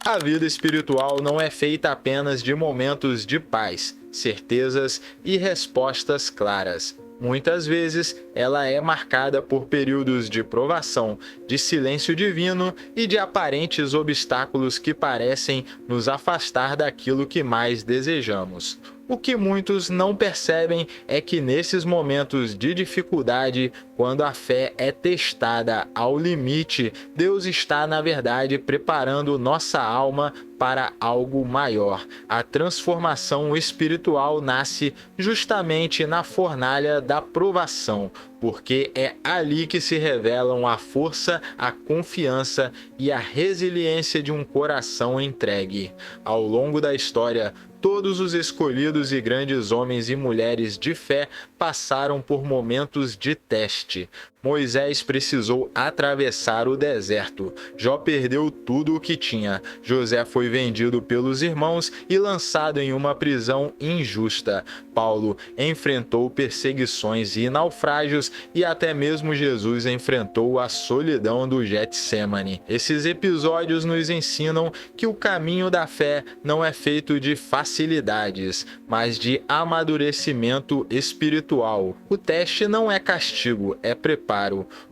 A vida espiritual não é feita apenas de momentos de paz, certezas e respostas claras. Muitas vezes, ela é marcada por períodos de provação, de silêncio divino e de aparentes obstáculos que parecem nos afastar daquilo que mais desejamos. O que muitos não percebem é que nesses momentos de dificuldade, quando a fé é testada ao limite, Deus está, na verdade, preparando nossa alma para algo maior. A transformação espiritual nasce justamente na fornalha da provação, porque é ali que se revelam a força, a confiança e a resiliência de um coração entregue. Ao longo da história, todos os escolhidos e grandes homens e mulheres de fé passaram por momentos de teste. Moisés precisou atravessar o deserto. Jó perdeu tudo o que tinha. José foi vendido pelos irmãos e lançado em uma prisão injusta. Paulo enfrentou perseguições e naufrágios e até mesmo Jesus enfrentou a solidão do Getsêmani. Esses episódios nos ensinam que o caminho da fé não é feito de facilidades, mas de amadurecimento espiritual. O teste não é castigo, é preparo.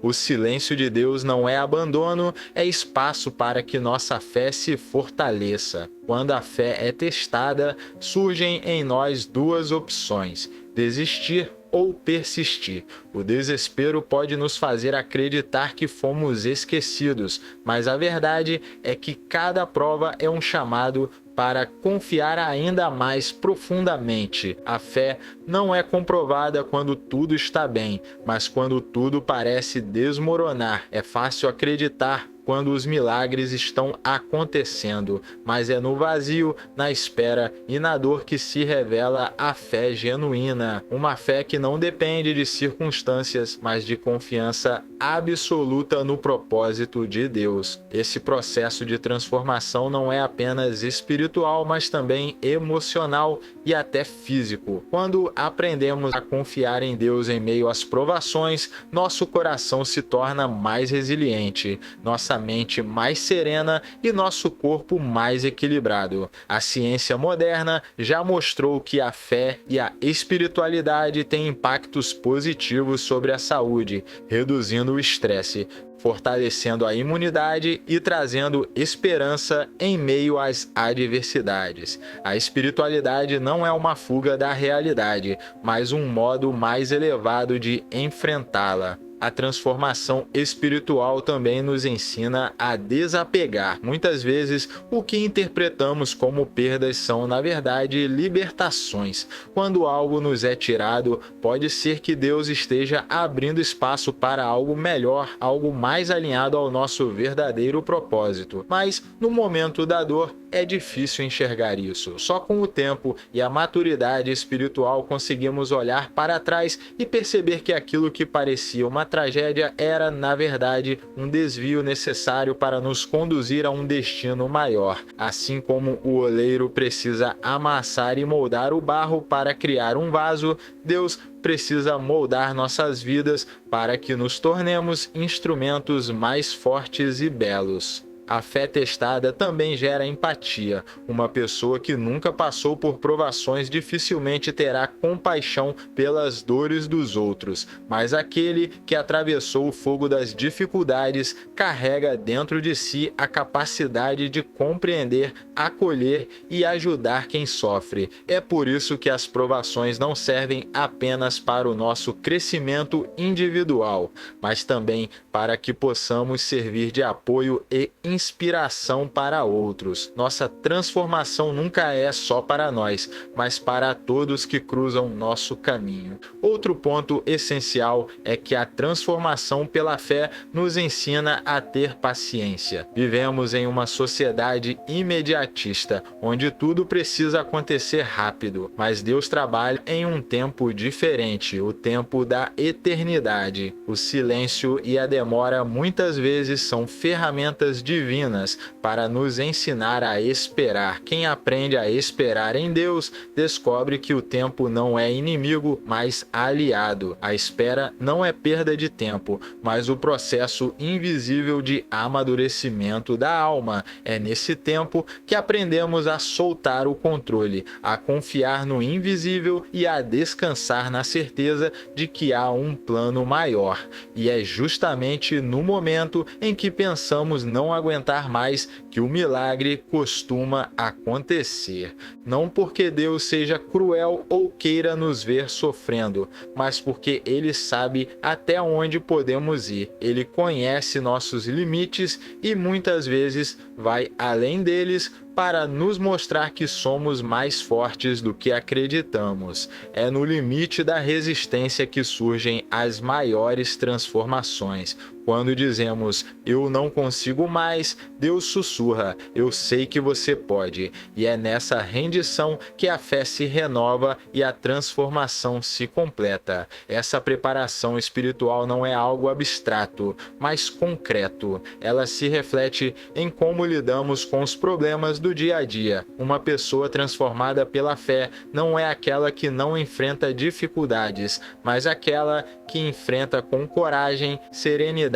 O silêncio de Deus não é abandono, é espaço para que nossa fé se fortaleça. Quando a fé é testada, surgem em nós duas opções: desistir ou persistir. O desespero pode nos fazer acreditar que fomos esquecidos, mas a verdade é que cada prova é um chamado para confiar ainda mais profundamente. A fé não é comprovada quando tudo está bem, mas quando tudo parece desmoronar. É fácil acreditar quando os milagres estão acontecendo, mas é no vazio, na espera e na dor que se revela a fé genuína. Uma fé que não depende de circunstâncias, mas de confiança absoluta no propósito de Deus. Esse processo de transformação não é apenas espiritual, mas também emocional e até físico. Quando aprendemos a confiar em Deus em meio às provações, nosso coração se torna mais resiliente, nossa mente mais serena e nosso corpo mais equilibrado. A ciência moderna já mostrou que a fé e a espiritualidade têm impactos positivos sobre a saúde, reduzindo o estresse, fortalecendo a imunidade e trazendo esperança em meio às adversidades. A espiritualidade não é uma fuga da realidade, mas um modo mais elevado de enfrentá-la. A transformação espiritual também nos ensina a desapegar. Muitas vezes, o que interpretamos como perdas são, na verdade, libertações. Quando algo nos é tirado, pode ser que Deus esteja abrindo espaço para algo melhor, algo mais alinhado ao nosso verdadeiro propósito. Mas, no momento da dor, é difícil enxergar isso. Só com o tempo e a maturidade espiritual conseguimos olhar para trás e perceber que aquilo que parecia uma tragédia era, na verdade, um desvio necessário para nos conduzir a um destino maior. Assim como o oleiro precisa amassar e moldar o barro para criar um vaso, Deus precisa moldar nossas vidas para que nos tornemos instrumentos mais fortes e belos. A fé testada também gera empatia. Uma pessoa que nunca passou por provações dificilmente terá compaixão pelas dores dos outros, mas aquele que atravessou o fogo das dificuldades carrega dentro de si a capacidade de compreender, acolher e ajudar quem sofre. É por isso que as provações não servem apenas para o nosso crescimento individual, mas também para que possamos servir de apoio e inspiração para outros. Nossa transformação nunca é só para nós, mas para todos que cruzam nosso caminho. Outro ponto essencial é que a transformação pela fé nos ensina a ter paciência. Vivemos em uma sociedade imediatista, onde tudo precisa acontecer rápido, mas Deus trabalha em um tempo diferente, o tempo da eternidade. O silêncio e a demora muitas vezes são ferramentas divinas divinas para nos ensinar a esperar. Quem aprende a esperar em Deus descobre que o tempo não é inimigo, mas aliado. A espera não é perda de tempo, mas o processo invisível de amadurecimento da alma. É nesse tempo que aprendemos a soltar o controle, a confiar no invisível e a descansar na certeza de que há um plano maior. E é justamente no momento em que pensamos não aguentar mais que o milagre costuma acontecer. Não porque Deus seja cruel ou queira nos ver sofrendo, mas porque Ele sabe até onde podemos ir. Ele conhece nossos limites e muitas vezes vai além deles para nos mostrar que somos mais fortes do que acreditamos. É no limite da resistência que surgem as maiores transformações. Quando dizemos, eu não consigo mais, Deus sussurra, eu sei que você pode. E é nessa rendição que a fé se renova e a transformação se completa. Essa preparação espiritual não é algo abstrato, mas concreto. Ela se reflete em como lidamos com os problemas do dia a dia. Uma pessoa transformada pela fé não é aquela que não enfrenta dificuldades, mas aquela que enfrenta com coragem, serenidade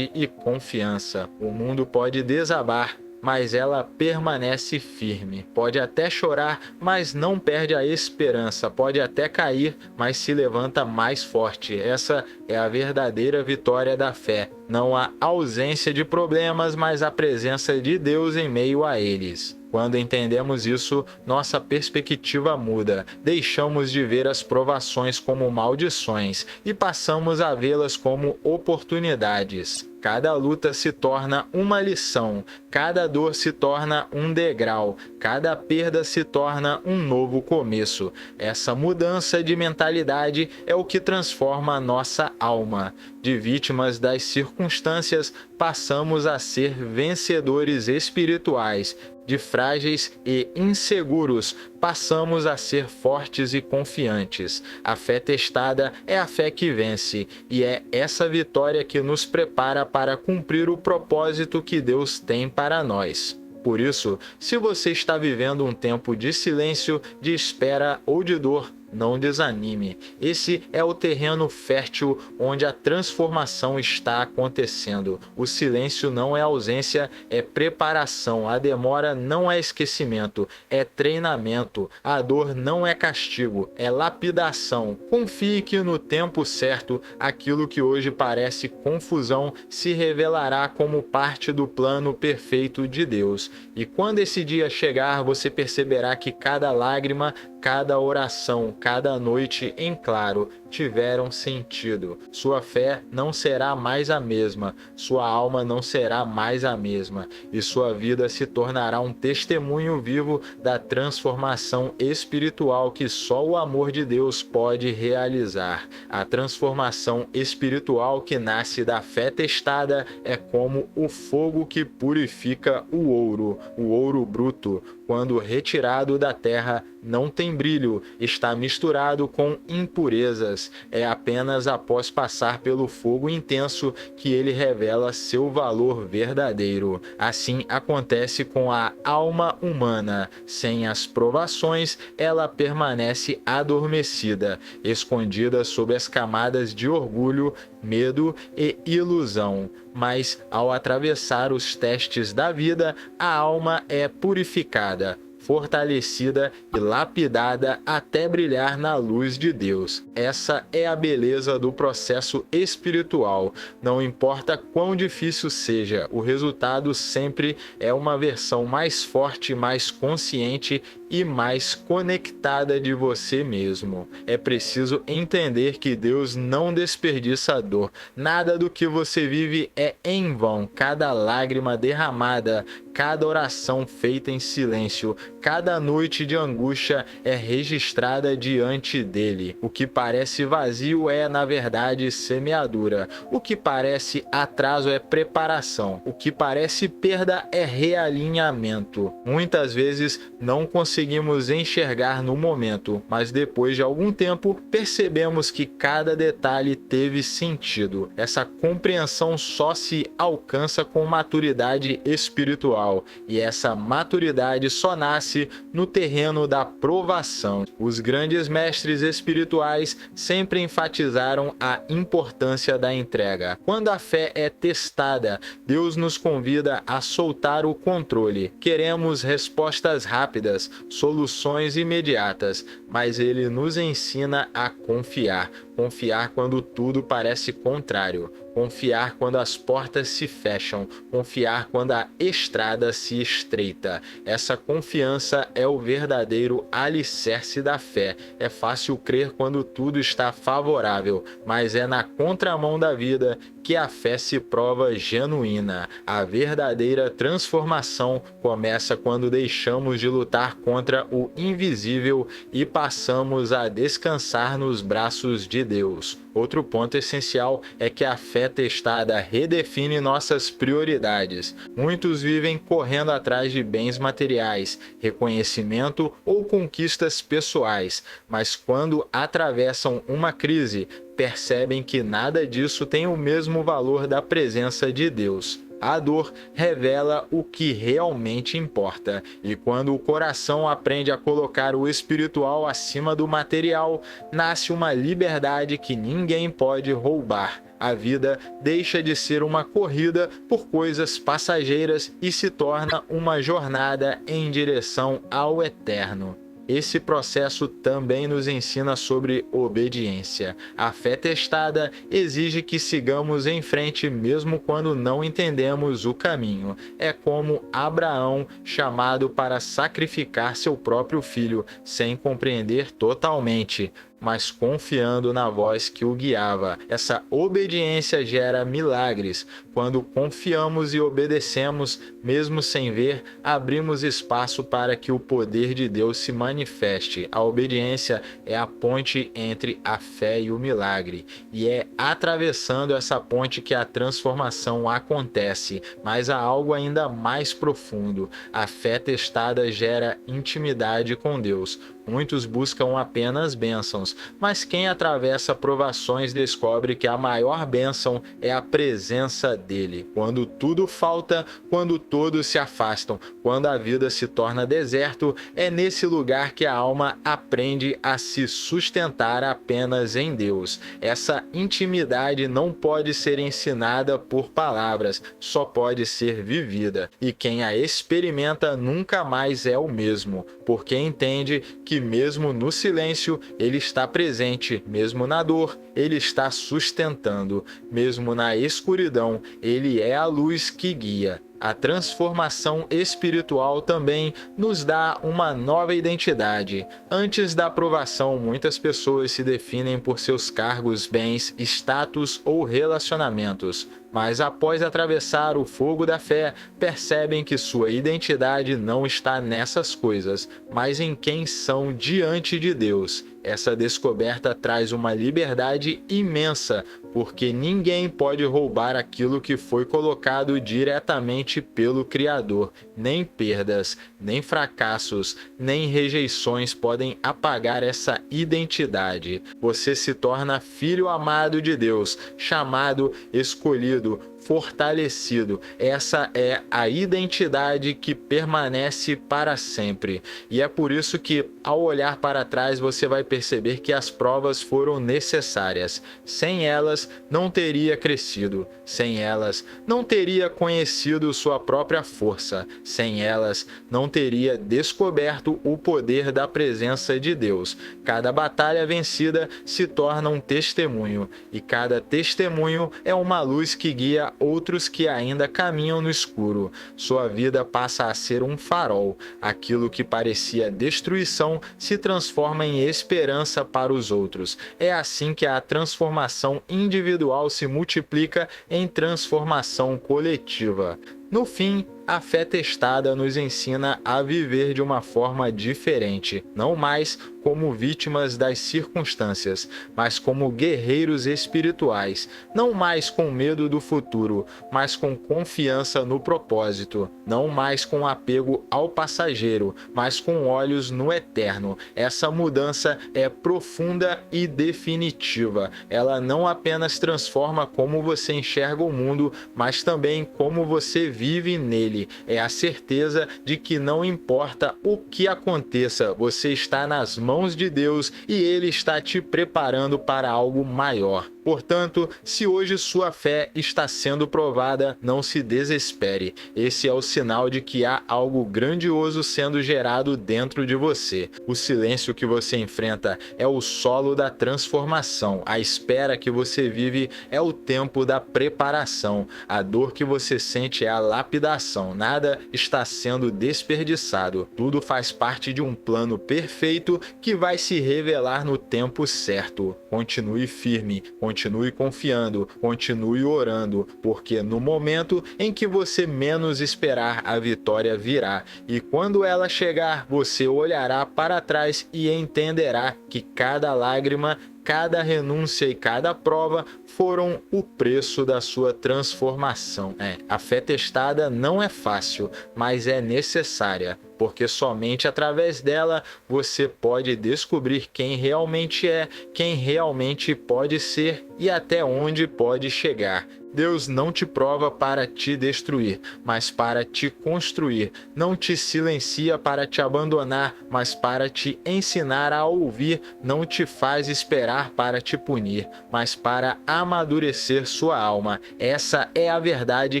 e confiança. O mundo pode desabar, mas ela permanece firme. Pode até chorar, mas não perde a esperança. Pode até cair, mas se levanta mais forte. Essa é a verdadeira vitória da fé. Não há ausência de problemas, mas a presença de Deus em meio a eles. Quando entendemos isso, nossa perspectiva muda. Deixamos de ver as provações como maldições e passamos a vê-las como oportunidades. Cada luta se torna uma lição, cada dor se torna um degrau, cada perda se torna um novo começo. Essa mudança de mentalidade é o que transforma a nossa alma. De vítimas das circunstâncias, passamos a ser vencedores espirituais. De frágeis e inseguros, passamos a ser fortes e confiantes. A fé testada é a fé que vence, e é essa vitória que nos prepara para cumprir o propósito que Deus tem para nós. Por isso, se você está vivendo um tempo de silêncio, de espera ou de dor, não desanime. Esse é o terreno fértil onde a transformação está acontecendo. O silêncio não é ausência, é preparação. A demora não é esquecimento, é treinamento. A dor não é castigo, é lapidação. Confie que no tempo certo, aquilo que hoje parece confusão se revelará como parte do plano perfeito de Deus. E quando esse dia chegar, você perceberá que cada lágrima, cada oração, cada noite em claro tiveram sentido. Sua fé não será mais a mesma, sua alma não será mais a mesma, e sua vida se tornará um testemunho vivo da transformação espiritual que só o amor de Deus pode realizar. A transformação espiritual que nasce da fé testada é como o fogo que purifica o ouro bruto, quando retirado da terra, não tem brilho, está misturado com impurezas. É apenas após passar pelo fogo intenso que ele revela seu valor verdadeiro. Assim acontece com a alma humana. Sem as provações, ela permanece adormecida, escondida sob as camadas de orgulho, medo e ilusão. Mas, ao atravessar os testes da vida, a alma é purificada, fortalecida e lapidada até brilhar na luz de Deus. Essa é a beleza do processo espiritual. Não importa quão difícil seja, o resultado sempre é uma versão mais forte, mais consciente e mais conectada de você mesmo. É preciso entender que Deus não desperdiça dor. Nada do que você vive é em vão. Cada lágrima derramada, cada oração feita em silêncio, cada noite de angústia é registrada diante dele. O que parece vazio é, na verdade, semeadura. O que parece atraso é preparação. O que parece perda é realinhamento. Muitas vezes não conseguimos enxergar no momento, mas depois de algum tempo percebemos que cada detalhe teve sentido. Essa compreensão só se alcança com maturidade espiritual, e essa maturidade só nasce no terreno da provação. Os grandes mestres espirituais sempre enfatizaram a importância da entrega. Quando a fé é testada, Deus nos convida a soltar o controle. Queremos respostas rápidas, soluções imediatas, mas ele nos ensina a confiar. Confiar quando tudo parece contrário. Confiar quando as portas se fecham. Confiar quando a estrada se estreita. Essa confiança é o verdadeiro alicerce da fé. É fácil crer quando tudo está favorável, mas é na contramão da vida que a fé se prova genuína. A verdadeira transformação começa quando deixamos de lutar contra o invisível e passamos a descansar nos braços de Deus. Outro ponto essencial é que a fé testada redefine nossas prioridades. Muitos vivem correndo atrás de bens materiais, reconhecimento ou conquistas pessoais, mas quando atravessam uma crise, percebem que nada disso tem o mesmo valor da presença de Deus. A dor revela o que realmente importa, e quando o coração aprende a colocar o espiritual acima do material, nasce uma liberdade que ninguém pode roubar. A vida deixa de ser uma corrida por coisas passageiras e se torna uma jornada em direção ao eterno. Esse processo também nos ensina sobre obediência. A fé testada exige que sigamos em frente mesmo quando não entendemos o caminho. É como Abraão, chamado para sacrificar seu próprio filho, sem compreender totalmente, mas confiando na voz que o guiava. Essa obediência gera milagres. Quando confiamos e obedecemos, mesmo sem ver, abrimos espaço para que o poder de Deus se manifeste. A obediência é a ponte entre a fé e o milagre, e é atravessando essa ponte que a transformação acontece. Mas há algo ainda mais profundo. A fé testada gera intimidade com Deus. Muitos buscam apenas bênçãos, mas quem atravessa provações descobre que a maior bênção é a presença dele. Quando tudo falta, quando todos se afastam, quando a vida se torna deserto, é nesse lugar que a alma aprende a se sustentar apenas em Deus. Essa intimidade não pode ser ensinada por palavras, só pode ser vivida. E quem a experimenta nunca mais é o mesmo, porque entende que mesmo no silêncio, ele está presente, mesmo na dor, ele está sustentando, mesmo na escuridão, ele é a luz que guia. A transformação espiritual também nos dá uma nova identidade. Antes da aprovação, muitas pessoas se definem por seus cargos, bens, status ou relacionamentos. Mas após atravessar o fogo da fé, percebem que sua identidade não está nessas coisas, mas em quem são diante de Deus. Essa descoberta traz uma liberdade imensa, porque ninguém pode roubar aquilo que foi colocado diretamente pelo Criador. Nem perdas, nem fracassos, nem rejeições podem apagar essa identidade. Você se torna filho amado de Deus, chamado, escolhido, fortalecido. Essa é a identidade que permanece para sempre. E é por isso que, ao olhar para trás, você vai perceber que as provas foram necessárias. Sem elas, não teria crescido. Sem elas, não teria conhecido sua própria força. Sem elas, não teria descoberto o poder da presença de Deus. Cada batalha vencida se torna um testemunho, e cada testemunho é uma luz que guia outros que ainda caminham no escuro. Sua vida passa a ser um farol. Aquilo que parecia destruição se transforma em esperança para os outros. É assim que a transformação individual se multiplica em transformação coletiva. No fim, a fé testada nos ensina a viver de uma forma diferente, não mais como vítimas das circunstâncias, mas como guerreiros espirituais, não mais com medo do futuro, mas com confiança no propósito, não mais com apego ao passageiro, mas com olhos no eterno. Essa mudança é profunda e definitiva. Ela não apenas transforma como você enxerga o mundo, mas também como você vive nele. É a certeza de que não importa o que aconteça, você está nas mãos de Deus e Ele está te preparando para algo maior. Portanto, se hoje sua fé está sendo provada, não se desespere. Esse é o sinal de que há algo grandioso sendo gerado dentro de você. O silêncio que você enfrenta é o solo da transformação. A espera que você vive é o tempo da preparação. A dor que você sente é a lapidação. Nada está sendo desperdiçado. Tudo faz parte de um plano perfeito que vai se revelar no tempo certo. Continue firme, continue confiando, continue orando, porque no momento em que você menos esperar, a vitória virá. E quando ela chegar, você olhará para trás e entenderá que cada lágrima, cada renúncia e cada prova foram o preço da sua transformação. A fé testada não é fácil, mas é necessária, porque somente através dela você pode descobrir quem realmente é, quem realmente pode ser e até onde pode chegar. Deus não te prova para te destruir, mas para te construir. Não te silencia para te abandonar, mas para te ensinar a ouvir. Não te faz esperar para te punir, mas para amadurecer sua alma. Essa é a verdade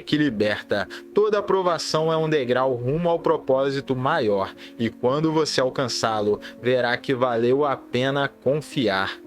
que liberta. Toda provação é um degrau rumo ao propósito maior, e quando você alcançá-lo, verá que valeu a pena confiar.